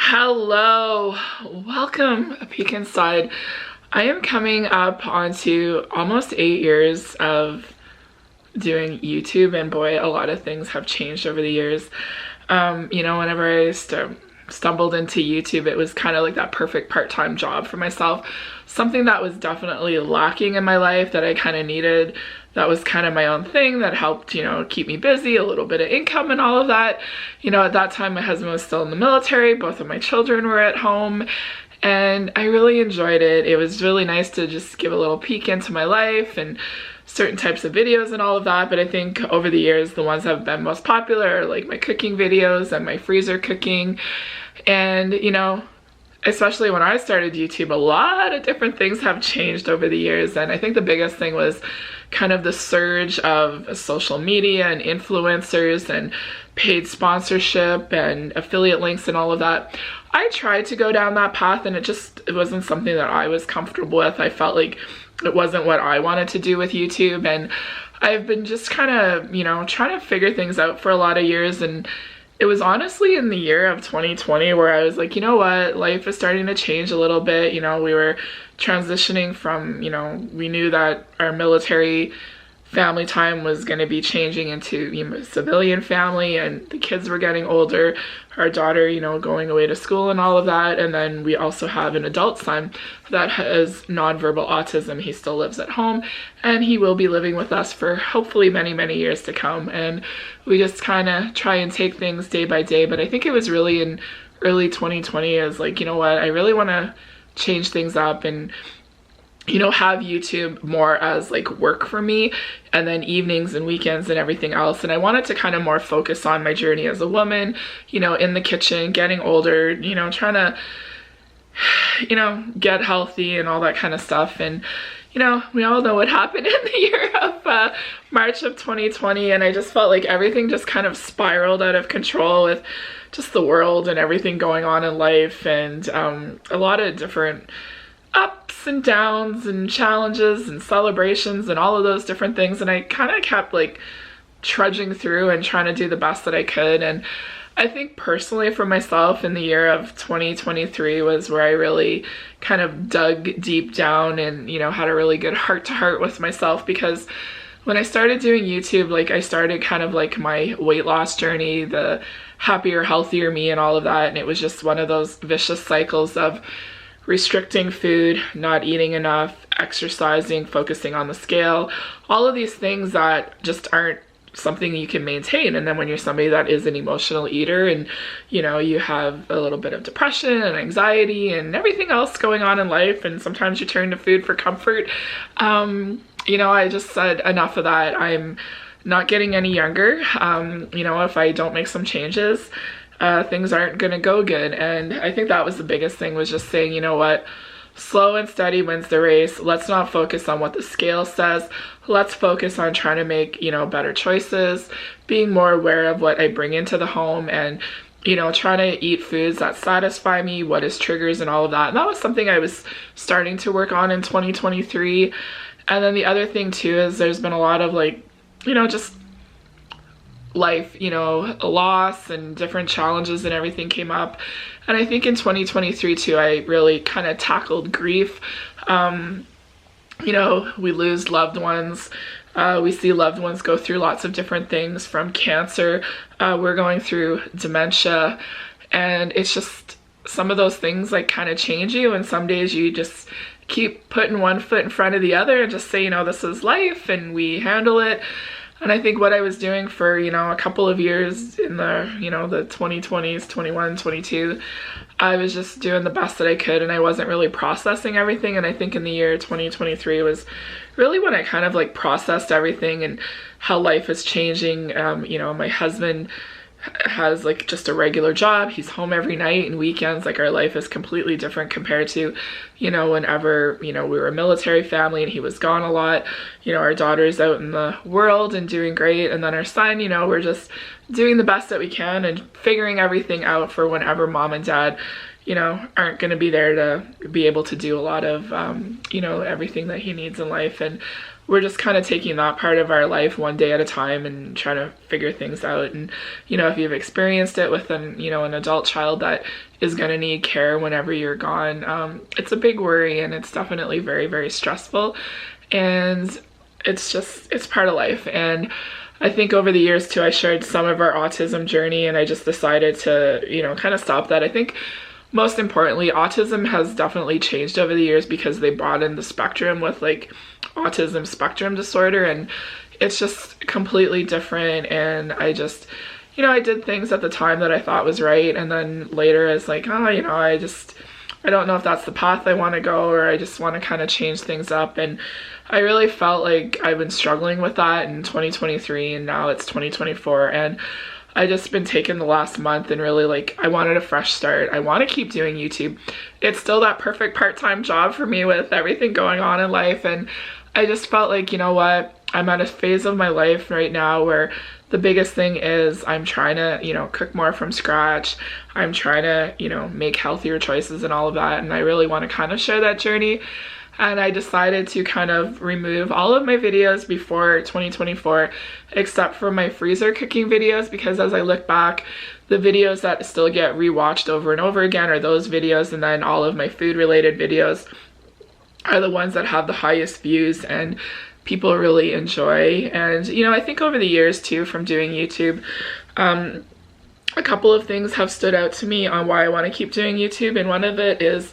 Hello, welcome, a peek inside. I am coming up onto almost 8 years of doing YouTube, and boy, a lot of things have changed over the years. Whenever I stumbled into YouTube, it was kind of like that perfect part-time job for myself. Something that was definitely lacking in my life that I kind of needed. That was kind of my own thing that helped, keep me busy, a little bit of income and all of that. At that time, my husband was still in the military. Both of my children were at home, and I really enjoyed it. It was really nice to just give a little peek into my life and certain types of videos and all of that. But I think over the years, the ones that have been most popular are like my cooking videos and my freezer cooking. And, especially when I started YouTube, a lot of different things have changed over the years. And I think the biggest thing was kind of the surge of social media and influencers and paid sponsorship and affiliate links and all of that. I tried to go down that path, and it wasn't something that I was comfortable with. I felt like it wasn't what I wanted to do with YouTube, and I've been just kind of, trying to figure things out for a lot of years. And it was honestly in the year of 2020 where I was like, you know what, life is starting to change a little bit. We were transitioning from, we knew that our military family time was going to be changing into civilian family, and the kids were getting older, our daughter going away to school and all of that. And then we also have an adult son that has nonverbal autism. He still lives at home, and he will be living with us for hopefully many years to come. And we just kind of try and take things day by day. But I think it was really in early 2020 as like, you know what, I really want to change things up and have YouTube more as like work for me, and then evenings and weekends and everything else. And I wanted to kind of more focus on my journey as a woman, in the kitchen, getting older, trying to, get healthy and all that kind of stuff. And, we all know what happened in the year of March of 2020. And I just felt like everything just kind of spiraled out of control with just the world and everything going on in life, and a lot of different ups and downs and challenges and celebrations and all of those different things. And I kind of kept like trudging through and trying to do the best that I could. And I think personally for myself, in the year of 2023 was where I really kind of dug deep down and, had a really good heart-to-heart with myself. Because when I started doing YouTube, like I started kind of like my weight loss journey, the happier, healthier me and all of that. And it was just one of those vicious cycles of restricting food, not eating enough, exercising, focusing on the scale, all of these things that just aren't something you can maintain. And then when you're somebody that is an emotional eater, and you have a little bit of depression and anxiety and everything else going on in life, and sometimes you turn to food for comfort, I just said enough of that. I'm not getting any younger. If I don't make some changes, things aren't gonna go good. And I think that was the biggest thing, was just saying, you know what, slow and steady wins the race. Let's not focus on what the scale says. Let's focus on trying to make, better choices, being more aware of what I bring into the home, and, trying to eat foods that satisfy me, what is triggers and all of that. And that was something I was starting to work on in 2023. And then the other thing too is there's been a lot of like, just life, a loss and different challenges and everything came up. And I think in 2023 too, I really kind of tackled grief. We lose loved ones. We see loved ones go through lots of different things, from cancer. We're going through dementia, and it's just some of those things like kind of change you. And some days you just keep putting one foot in front of the other and just say, this is life and we handle it. And I think what I was doing for, a couple of years in the, the 2020s, 21, 22, I was just doing the best that I could, and I wasn't really processing everything. And I think in the year 2023 was really when I kind of like processed everything and how life is changing. My husband has like just a regular job. He's home every night and weekends. Like our life is completely different compared to, whenever, we were a military family and he was gone a lot. Our daughter's out in the world and doing great. And then our son, we're just doing the best that we can and figuring everything out for whenever mom and dad, aren't going to be there to be able to do a lot of, everything that he needs in life. And we're just kind of taking that part of our life one day at a time and trying to figure things out. And, you know, if you've experienced it with an, you know, an adult child that is going to need care whenever you're gone, it's a big worry, and it's definitely very, very stressful. And it's part of life. And I think over the years too, I shared some of our autism journey, and I just decided to, you know, kind of stop that. I think most importantly, autism has definitely changed over the years because they brought in the spectrum with like autism spectrum disorder, and it's just completely different. And I just, you know, I did things at the time that I thought was right, and then later I was like, oh, you know, I don't know if that's the path I want to go, or I just want to kind of change things up. And I really felt like I've been struggling with that in 2023, and now it's 2024, and I just been taking the last month and really like, I wanted a fresh start. I want to keep doing YouTube. It's still that perfect part-time job for me with everything going on in life, and I just felt like, you know what, I'm at a phase of my life right now where the biggest thing is I'm trying to, you know, cook more from scratch. I'm trying to, you know, make healthier choices and all of that, and I really want to kind of share that journey. And I decided to kind of remove all of my videos before 2024, except for my freezer cooking videos, because as I look back, the videos that still get rewatched over and over again are those videos, and then all of my food related videos are the ones that have the highest views and people really enjoy. And, you know, I think over the years too, from doing YouTube, a couple of things have stood out to me on why I want to keep doing YouTube, and one of it is,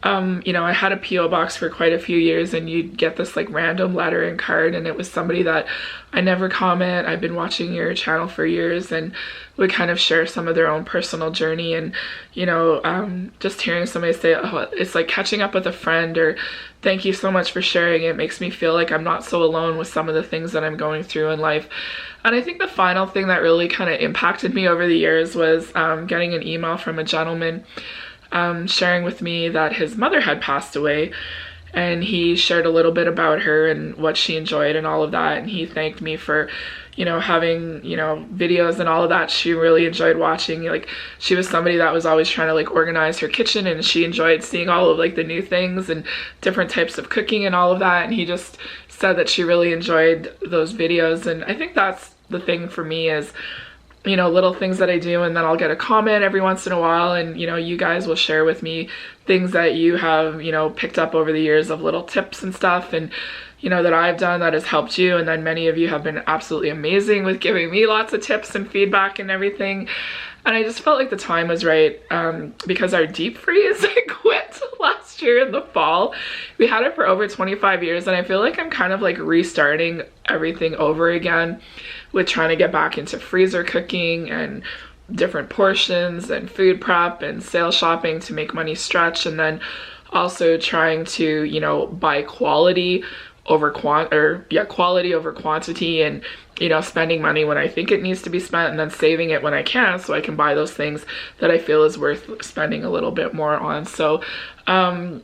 you know, I had a PO box for quite a few years, and you'd get this like random letter and card, and it was somebody that I never comment. I've been watching your channel for years, and would kind of share some of their own personal journey. And, you know, just hearing somebody say, oh, it's like catching up with a friend, or thank you so much for sharing. It makes me feel like I'm not so alone with some of the things that I'm going through in life. And I think the final thing that really kind of impacted me over the years was getting an email from a gentleman sharing with me that his mother had passed away, and he shared a little bit about her and what she enjoyed and all of that, and he thanked me for, you know, having, you know, videos and all of that she really enjoyed watching. Like, she was somebody that was always trying to like organize her kitchen, and she enjoyed seeing all of like the new things and different types of cooking and all of that, and he just said that she really enjoyed those videos. And I think that's the thing for me is, you know, little things that I do, and then I'll get a comment every once in a while, and, you know, you guys will share with me things that you have, you know, picked up over the years of little tips and stuff, and, you know, that I've done that has helped you. And then many of you have been absolutely amazing with giving me lots of tips and feedback and everything. And I just felt like the time was right, because our deep freeze I quit last year in the fall. We had it for over 25 years, and I feel like I'm kind of like restarting everything over again with trying to get back into freezer cooking and different portions and food prep and sale shopping to make money stretch, and then also trying to, you know, buy quality over quality over quantity, and, you know, spending money when I think it needs to be spent, and then saving it when I can, so I can buy those things that I feel is worth spending a little bit more on. So,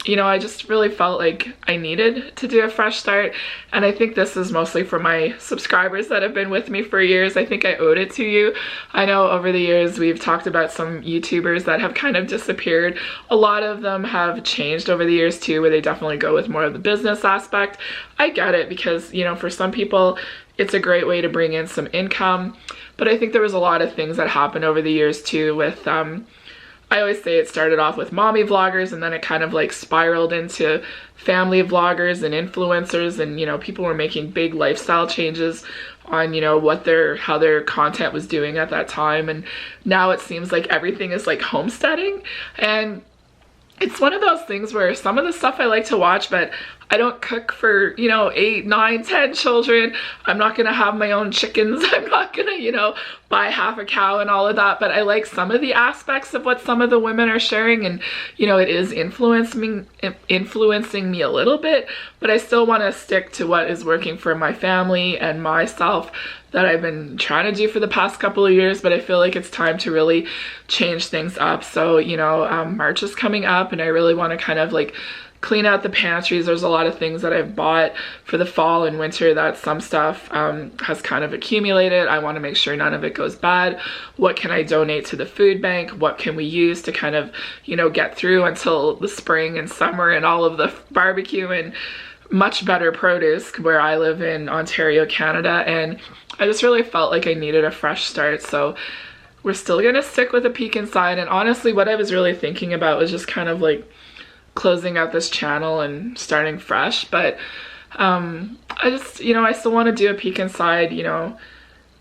you know, I just really felt like I needed to do a fresh start, and I think this is mostly for my subscribers that have been with me for years. I think I owed it to you. I know over the years we've talked about some YouTubers that have kind of disappeared. A lot of them have changed over the years too, where they definitely go with more of the business aspect. I get it, because, you know, for some people it's a great way to bring in some income, but I think there was a lot of things that happened over the years too with, I always say it started off with mommy vloggers, and then it kind of like spiraled into family vloggers and influencers, and, you know, people were making big lifestyle changes on, you know, how their content was doing at that time. And now it seems like everything is like homesteading, and it's one of those things where some of the stuff I like to watch, but I don't cook for, you know, 8, 9, 10 children. I'm not gonna have my own chickens. I'm not gonna, you know, buy half a cow and all of that, but I like some of the aspects of what some of the women are sharing, and, you know, it is influencing me a little bit, but I still want to stick to what is working for my family and myself that I've been trying to do for the past couple of years. But I feel like it's time to really change things up. So, you know, March is coming up, and I really want to kind of like clean out the pantries. There's a lot of things that I've bought for the fall and winter that some stuff has kind of accumulated. I want to make sure none of it goes bad. What can I donate to the food bank? What can we use to kind of, you know, get through until the spring and summer and all of the barbecue and much better produce where I live in Ontario, Canada, and I just really felt like I needed a fresh start. So we're still gonna stick with a peek inside, and honestly what I was really thinking about was just kind of like closing out this channel and starting fresh. But I just, you know, I still want to do a peek inside, you know,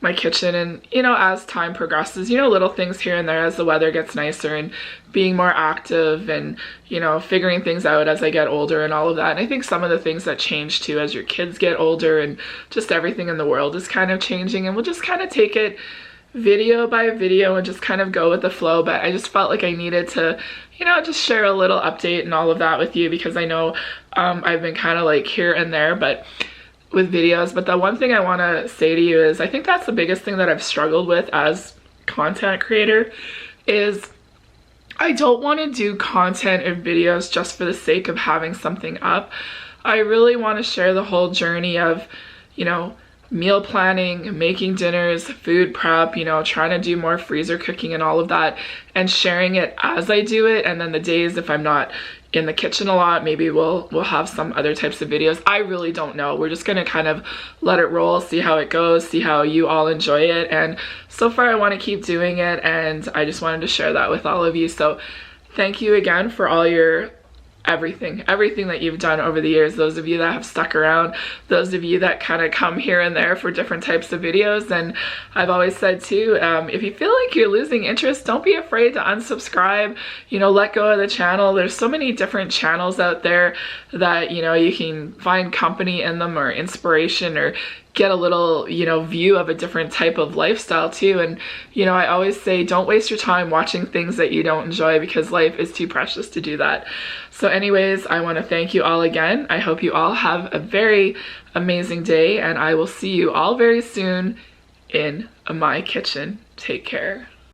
my kitchen, and you know, as time progresses, you know, little things here and there as the weather gets nicer, and being more active, and you know, figuring things out as I get older and all of that. And I think some of the things that change too as your kids get older, and just everything in the world is kind of changing, and we'll just kind of take it video by video and just kind of go with the flow. But I just felt like I needed to, you know, just share a little update and all of that with you, because I know I've been kind of like here and there but with videos. But the one thing I want to say to you is I think that's the biggest thing that I've struggled with as content creator is I don't want to do content and videos just for the sake of having something up. I really want to share the whole journey of, you know, meal planning, making dinners, food prep, you know, trying to do more freezer cooking and all of that, and sharing it as I do it. And then the days if I'm not in the kitchen a lot, maybe we'll have some other types of videos. I really don't know. We're just gonna kind of let it roll, see how it goes, see how you all enjoy it. And so far I want to keep doing it, and I just wanted to share that with all of you. So thank you again for all your everything that you've done over the years. Those of you that have stuck around, those of you that kind of come here and there for different types of videos. And I've always said too, if you feel like you're losing interest, don't be afraid to unsubscribe, you know, let go of the channel. There's so many different channels out there that, you know, you can find company in them or inspiration, or get a little, you know, view of a different type of lifestyle too. And you know, I always say don't waste your time watching things that you don't enjoy, because life is too precious to do that. So anyways, I want to thank you all again. I hope you all have a very amazing day, and I will see you all very soon in my kitchen. Take care.